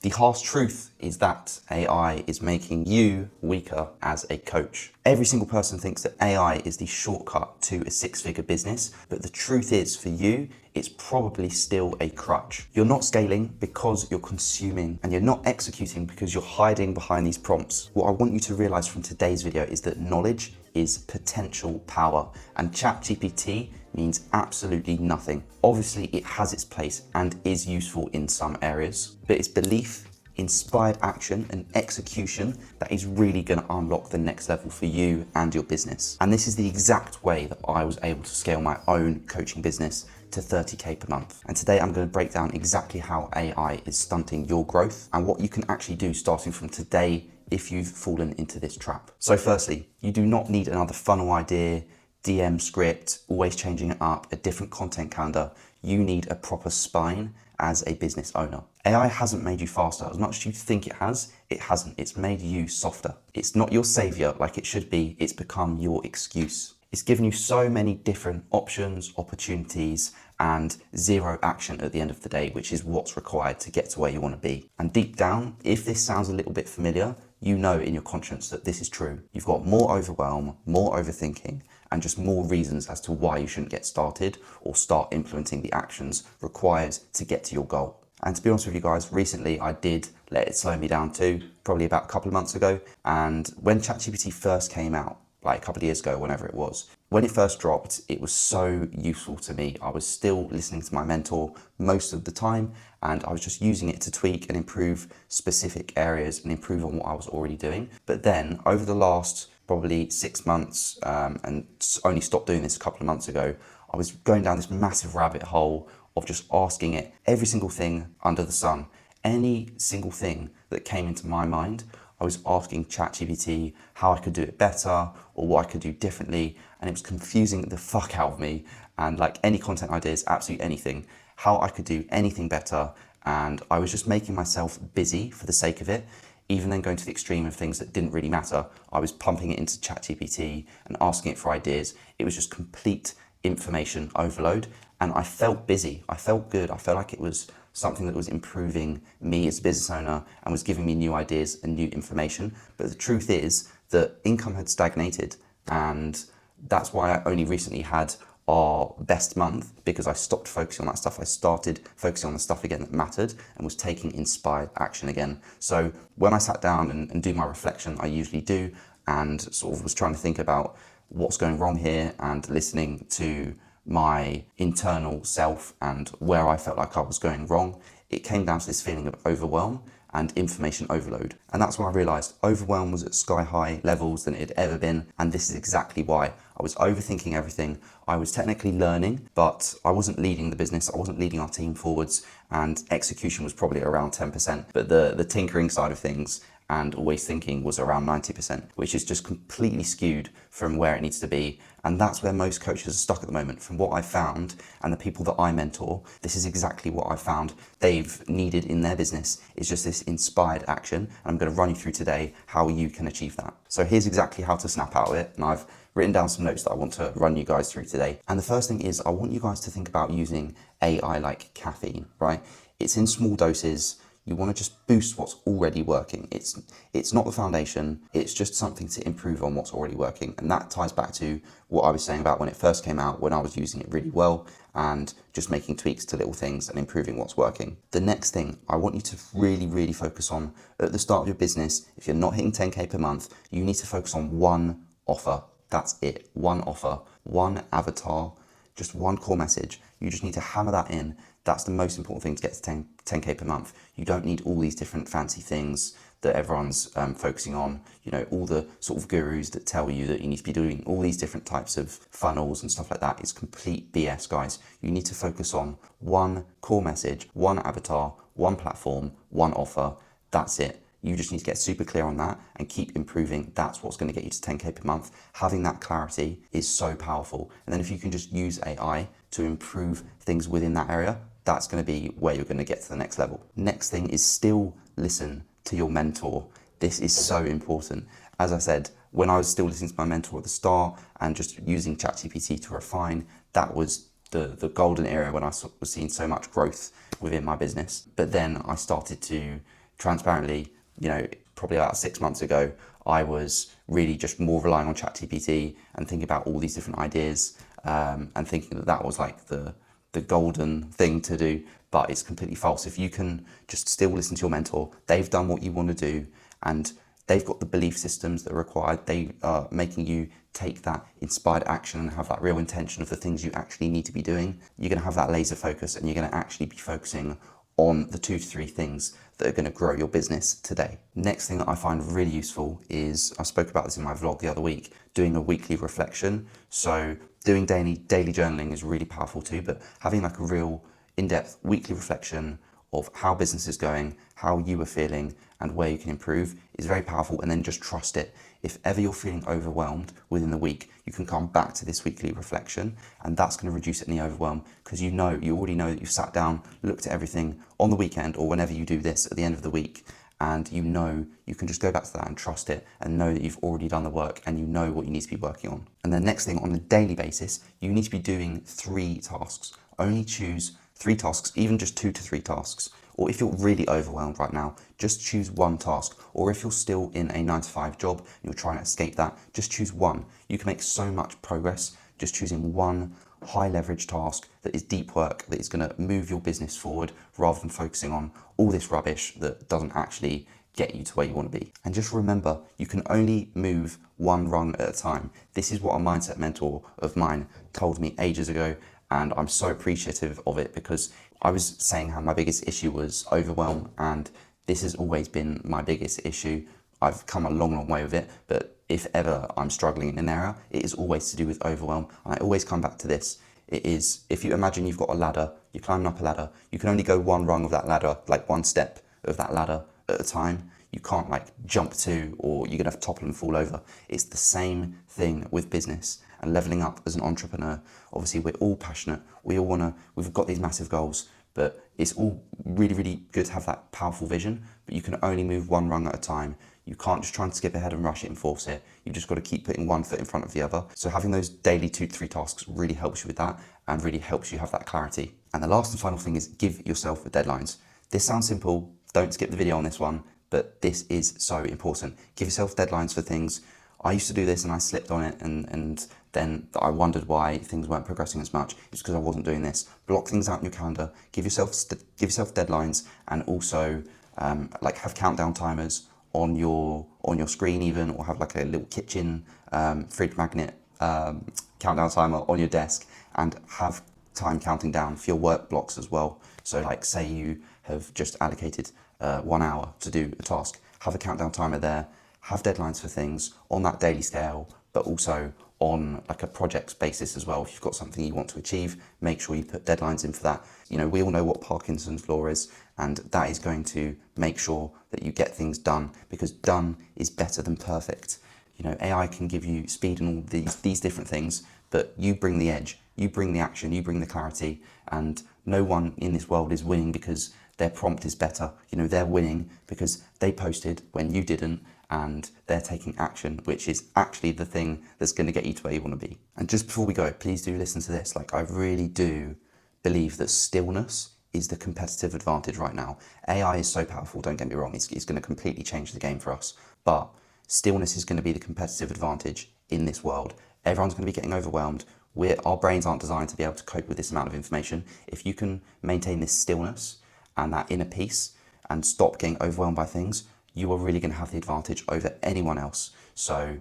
The harsh truth is that AI is making you weaker as a coach. Every single person thinks that AI is the shortcut to a six-figure business, but the truth is for you, it's probably still a crutch. You're not scaling because you're consuming, and you're not executing because you're hiding behind these prompts. What I want you to realize from today's video is that knowledge is potential power, and ChatGPT means absolutely nothing. Obviously, it has its place and is useful in some areas, but it's belief, inspired action and execution that is really going to unlock the next level for you and your business. And this is the exact way that I was able to scale my own coaching business to 30K per month. And today I'm going to break down exactly how AI is stunting your growth and what you can actually do starting from today if you've fallen into this trap. So firstly, you do not need another funnel idea, DM script, always changing it up, a different content calendar. You need a proper spine as a business owner. AI hasn't made you faster. As much as you think it has, it hasn't. It's made you softer. It's not your savior like it should be. It's become your excuse. It's given you so many different options, opportunities, and zero action at the end of the day, which is what's required to get to where you want to be. And deep down, if this sounds a little bit familiar, you know in your conscience that this is true. You've got more overwhelm, more overthinking, and just more reasons as to why you shouldn't get started or start implementing the actions required to get to your goal. And to be honest with you guys, recently I did let it slow me down too, probably about a couple of months ago. And when ChatGPT first came out, like a couple of years ago, whenever it was, when it first dropped, it was so useful to me. I was still listening to my mentor most of the time, and I was just using it to tweak and improve specific areas and improve on what I was already doing. But then over the last probably 6 months, and only stopped doing this a couple of months ago, I was going down this massive rabbit hole of just asking it every single thing under the sun. Any single thing that came into my mind, I was asking ChatGPT how I could do it better or what I could do differently, and it was confusing the fuck out of me. And like any content ideas, absolutely anything, how I could do anything better. And I was just making myself busy for the sake of it. Even then going to the extreme of things that didn't really matter, I was pumping it into ChatGPT and asking it for ideas. It was just complete information overload, and I felt busy. I felt good. I felt like it was something that was improving me as a business owner and was giving me new ideas and new information. But the truth is that income had stagnated, and that's why I only recently had our best month, because I stopped focusing on that stuff. I started focusing on the stuff again that mattered and was taking inspired action again. So when I sat down and do my reflection, I usually do, and sort of was trying to think about what's going wrong here and listening to my internal self and where I felt like I was going wrong, it came down to this feeling of overwhelm and information overload. And that's when I realized overwhelm was at sky high levels than it had ever been. And this is exactly why. I was overthinking everything. I was technically learning, but I wasn't leading the business. I wasn't leading our team forwards, and execution was probably around 10%. But the tinkering side of things and always thinking was around 90%, which is just completely skewed from where it needs to be. And that's where most coaches are stuck at the moment. From what I found and the people that I mentor, this is exactly what I found they've needed in their business, is just this inspired action. And I'm going to run you through today how you can achieve that. So here's exactly how to snap out of it. And I've written down some notes that I want to run you guys through today. And the first thing is I want you guys to think about using AI like caffeine, right? It's in small doses. You want to just boost what's already working. It's not the foundation. It's just something to improve on what's already working. And that ties back to what I was saying about when it first came out, when I was using it really well and just making tweaks to little things and improving what's working. The next thing I want you to really, really focus on at the start of your business, if you're not hitting 10K per month, you need to focus on one offer. That's it. One offer, one avatar, just one core message. You just need to hammer that in. That's the most important thing to get to 10K per month. You don't need all these different fancy things that everyone's focusing on. You know, all the sort of gurus that tell you that you need to be doing all these different types of funnels and stuff like that. It's complete BS, guys. You need to focus on one core message, one avatar, one platform, one offer. That's it. You just need to get super clear on that and keep improving. That's what's going to get you to 10K per month. Having that clarity is so powerful. And then if you can just use AI to improve things within that area, that's going to be where you're going to get to the next level. Next thing is still listen to your mentor. This is so important. As I said, when I was still listening to my mentor at the start and just using ChatGPT to refine, that was the golden era when I was seeing so much growth within my business. But then I started to transparently, probably about 6 months ago, I was really just more relying on ChatGPT and thinking about all these different ideas, and thinking that that was like the golden thing to do, but it's completely false. If you can just still listen to your mentor, they've done what you want to do, and they've got the belief systems that are required. They are making you take that inspired action and have that real intention of the things you actually need to be doing. You're going to have that laser focus, and you're going to actually be focusing on the 2 to 3 things that are going to grow your business today. Next thing that I find really useful is, I spoke about this in my vlog the other week, doing a weekly reflection. So doing daily journaling is really powerful too, but having like a real in-depth weekly reflection of how business is going, how you are feeling, and where you can improve is very powerful. And then just trust it. If ever you're feeling overwhelmed within the week, you can come back to this weekly reflection, and that's going to reduce any overwhelm, because you already know that you've sat down, looked at everything on the weekend or whenever you do this at the end of the week, and you can just go back to that and trust it and know that you've already done the work and you know what you need to be working on. And the next thing, on a daily basis, you need to be doing 3 tasks. Only choose 3 tasks, even just 2 to 3 tasks. Or if you're really overwhelmed right now, just choose 1 task. Or if you're still in a 9-to-5 job and you're trying to escape that, just choose 1. You can make so much progress just choosing 1 high leverage task that is deep work, that is going to move your business forward, rather than focusing on all this rubbish that doesn't actually get you to where you want to be. And just remember, you can only move 1 rung at a time. This is what a mindset mentor of mine told me ages ago, and I'm so appreciative of it, because I was saying how my biggest issue was overwhelm, and this has always been my biggest issue. I've come a long way with it, but if ever I'm struggling in an area, it is always to do with overwhelm. And I always come back to this. It is, if you imagine you've got a ladder, you're climbing up a ladder, you can only go 1 rung of that ladder, like 1 step of that ladder at a time. You can't like jump to, or you're gonna have to topple and fall over. It's the same thing with business and leveling up as an entrepreneur. Obviously, we're all passionate. We've got these massive goals, but it's all really good to have that powerful vision, but you can only move 1 rung at a time. You can't just try and skip ahead and rush it and force it. You've just got to keep putting 1 foot in front of the other. So having those daily 2 to 3 tasks really helps you with that, and really helps you have that clarity. And the last and final thing is, give yourself deadlines. This sounds simple. Don't skip the video on this one, but this is so important. Give yourself deadlines for things. I used to do this and I slipped on it, and then I wondered why things weren't progressing as much. It's because I wasn't doing this. Block things out in your calendar. Give yourself deadlines, and also like have countdown timers on your screen even, or have like a little kitchen fridge magnet countdown timer on your desk, and have time counting down for your work blocks as well. So like, say you have just allocated 1 hour to do a task, have a countdown timer there, have deadlines for things on that daily scale, but also on like a project basis as well. If you've got something you want to achieve, make sure you put deadlines in for that. We all know what Parkinson's law is, and that is going to make sure that you get things done, because done is better than perfect. AI can give you speed and all these different things, but you bring the edge, you bring the action, you bring the clarity, and no one in this world is winning because their prompt is better. They're winning because they posted when you didn't, and they're taking action, which is actually the thing that's going to get you to where you want to be. And just before we go, please do listen to this. Like, I really do believe that stillness is the competitive advantage right now. AI is so powerful, don't get me wrong, it's going to completely change the game for us, but stillness is going to be the competitive advantage in this world. Everyone's going to be getting overwhelmed. Our brains aren't designed to be able to cope with this amount of information. If you can maintain this stillness and that inner peace and stop getting overwhelmed by things, you are really going to have the advantage over anyone else. So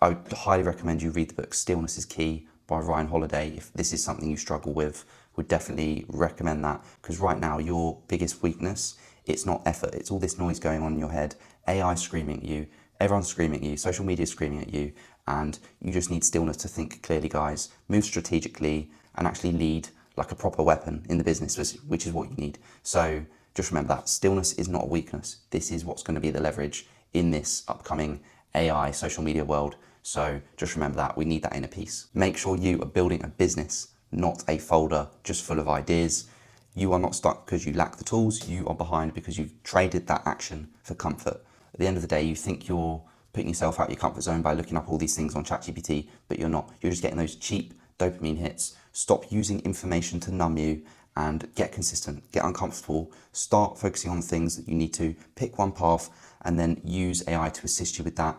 I would highly recommend you read the book Stillness is Key by Ryan Holiday. If this is something you struggle with, would definitely recommend that, because right now your biggest weakness, it's not effort, it's all this noise going on in your head. AI screaming at you, everyone's screaming at you, social media is screaming at you, and you just need stillness to think clearly, guys. Move strategically and actually lead like a proper weapon in the business, which is what you need. So just remember that stillness is not a weakness. This is what's going to be the leverage in this upcoming AI social media world. So just remember that we need that inner peace. Make sure you are building a business, not a folder just full of ideas. You are not stuck because you lack the tools. You are behind because you've traded that action for comfort. At the end of the day, you think you're putting yourself out your comfort zone by looking up all these things on ChatGPT, but you're not. You're just getting those cheap dopamine hits. Stop using information to numb you and get consistent, get uncomfortable, start focusing on things that you need to, pick one path and then use AI to assist you with that.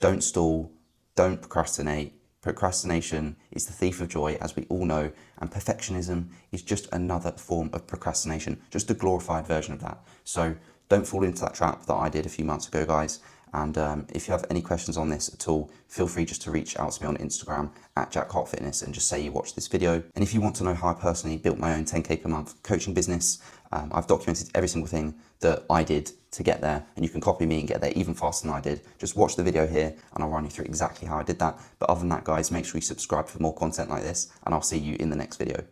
Don't stall, don't procrastinate. Procrastination is the thief of joy, as we all know, and perfectionism is just another form of procrastination, just a glorified version of that. So don't fall into that trap that I did a few months ago, guys. And if you have any questions on this at all, feel free just to reach out to me on Instagram at JackHartFitness and just say you watched this video. And if you want to know how I personally built my own 10K per month coaching business, I've documented every single thing that I did to get there, and you can copy me and get there even faster than I did. Just watch the video here and I'll run you through exactly how I did that. But other than that, guys, make sure you subscribe for more content like this, and I'll see you in the next video.